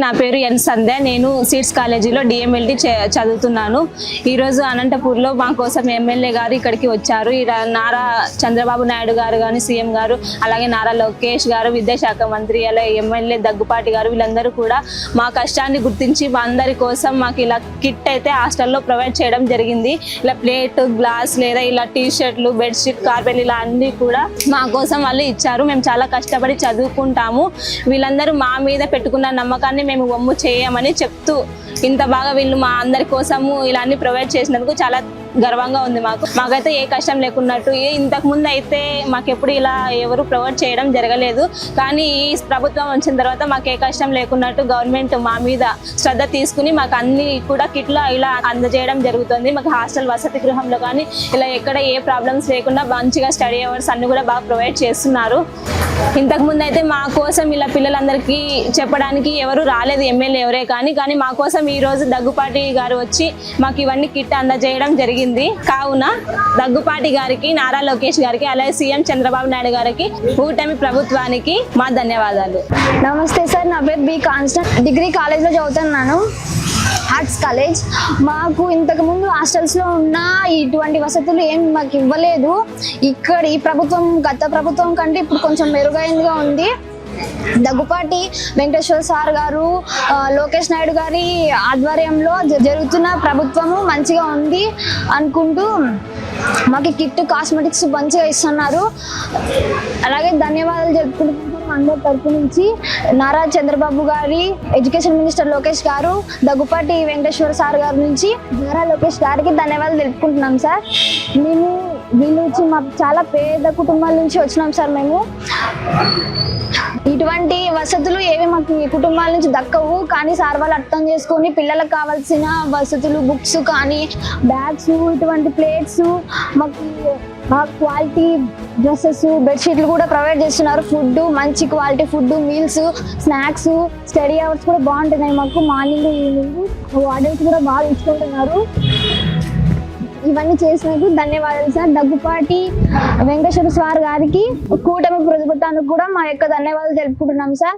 నా పేరు ఎన్ సంధ్య. నేను సీడ్స్ కాలేజీలో డిఎంఎల్టీ చదువుతున్నాను. ఈరోజు అనంతపూర్లో మా కోసం ఎమ్మెల్యే గారు ఇక్కడికి వచ్చారు. నారా చంద్రబాబు నాయుడు గారు కానీ సీఎం గారు, అలాగే నారా లోకేష్ గారు విద్యాశాఖ మంత్రి, అలాగే ఎమ్మెల్యే దగ్గుపాటి గారు, వీళ్ళందరూ కూడా మా కష్టాన్ని గుర్తించి మా అందరి కోసం మాకు ఇలా కిట్ అయితే హాస్టల్లో ప్రొవైడ్ చేయడం జరిగింది. ఇలా ప్లేట్, గ్లాస్ లేదా ఇలా టీ షర్ట్లు, బెడ్షీట్, కార్పెట్ ఇలా అన్ని కూడా మా కోసం వాళ్ళు ఇచ్చారు. మేము చాలా కష్టపడి చదువుకుంటాము. వీళ్ళందరూ మా మీద పెట్టుకున్న నమ్మకాన్ని మేము వమ్ము చేయమని చెప్తూ ఇంత బాగా వీళ్ళు మా అందరి కోసము ఇలా అన్ని ప్రొవైడ్ చేసినందుకు చాలా గర్వంగా ఉంది. మాకైతే ఏ కష్టం లేకున్నట్టు. ఇంతకు ముందు అయితే మాకెప్పుడు ఇలా ఎవరు ప్రొవైడ్ చేయడం జరగలేదు. కానీ ఈ ప్రభుత్వం వచ్చిన తర్వాత మాకు ఏ కష్టం లేకున్నట్టు గవర్నమెంట్ మా మీద శ్రద్ధ తీసుకుని మాకు అన్ని కూడా కిట్లు ఇలా అందజేయడం జరుగుతుంది. మాకు హాస్టల్ వసతి గృహంలో కానీ ఇలా ఎక్కడ ఏ ప్రాబ్లమ్స్ లేకుండా మంచిగా స్టడీ అవర్స్ అన్ని కూడా బాగా ప్రొవైడ్ చేస్తున్నారు. ఇంతకు ముందు అయితే మా కోసం ఇలా పిల్లలందరికీ చెప్పడానికి ఎవరు రాలేదు, ఎమ్మెల్యే ఎవరే కానీ మా కోసం ఈ రోజు దగ్గుపాటి గారు వచ్చి మాకు ఇవన్నీ కిట్ అందజేయడం జరిగింది. కావున దగ్గుపాటి గారికి, నారా లోకేష్ గారికి, అలాగే సీఎం చంద్రబాబు నాయుడు గారికి, కూటమి ప్రభుత్వానికి మా ధన్యవాదాలు. నమస్తే సార్, నా పేరు బి కాన్స్టెంట్. డిగ్రీ కాలేజ్లో చదువుతున్నాను, ఆర్ట్స్ కాలేజ్. మాకు ఇంతకుముందు హాస్టల్స్లో ఉన్న ఇటువంటి వసతులు ఏం మాకు ఇవ్వలేదు. ఇక్కడ ఈ ప్రభుత్వం గత ప్రభుత్వం కంటే ఇప్పుడు కొంచెం మెరుగైనదిగా ఉంది. దగ్గుపాటి వెంకటేశ్వర సార్ గారు, లోకేష్ నాయుడు గారి ఆధ్వర్యంలో జరుగుతున్న ప్రభుత్వము మంచిగా ఉంది అనుకుంటూ మాకు కిట్, కాస్మెటిక్స్ మంచిగా ఇస్తున్నారు. అలాగే ధన్యవాదాలు చెప్పుకుంటున్నాం అందరి తరపు నుంచి. నారా చంద్రబాబు గారి, ఎడ్యుకేషన్ మినిస్టర్ లోకేష్ గారు, దగ్గుపాటి వెంకటేశ్వర సార్ గారి నుంచి నారా లోకేష్ గారికి ధన్యవాదాలు తెలుపుకుంటున్నాం సార్. మేము వీళ్ళు మాకు చాలా పేద కుటుంబాల నుంచి వచ్చినాం సార్. మేము ఇటువంటి వసతులు ఏవి మాకు కుటుంబాల నుంచి దక్కవు. కానీ సార్ వాళ్ళు అర్థం చేసుకొని పిల్లలకు కావాల్సిన వసతులు, బుక్స్ కానీ, బ్యాగ్స్, ఇటువంటి ప్లేట్స్, మాకు క్వాలిటీ డ్రెస్సెస్, బెడ్షీట్లు కూడా ప్రొవైడ్ చేస్తున్నారు. ఫుడ్, మంచి quality food, meals, snacks, study hours కూడా బాగుంటున్నాయి మాకు. మార్నింగ్, ఈవినింగ్ వార్డెన్స్ కూడా బాగా ఇచ్చుకుంటున్నారు. ఇవన్నీ చేసినందుకు ధన్యవాదాలు సార్. దగ్గుపాటి వెంకటేశ్వర సార్ గారికి, కూటమి ప్రభుత్వానికి కూడా మా యొక్క ధన్యవాదాలు తెలుపుకుంటున్నాం సార్.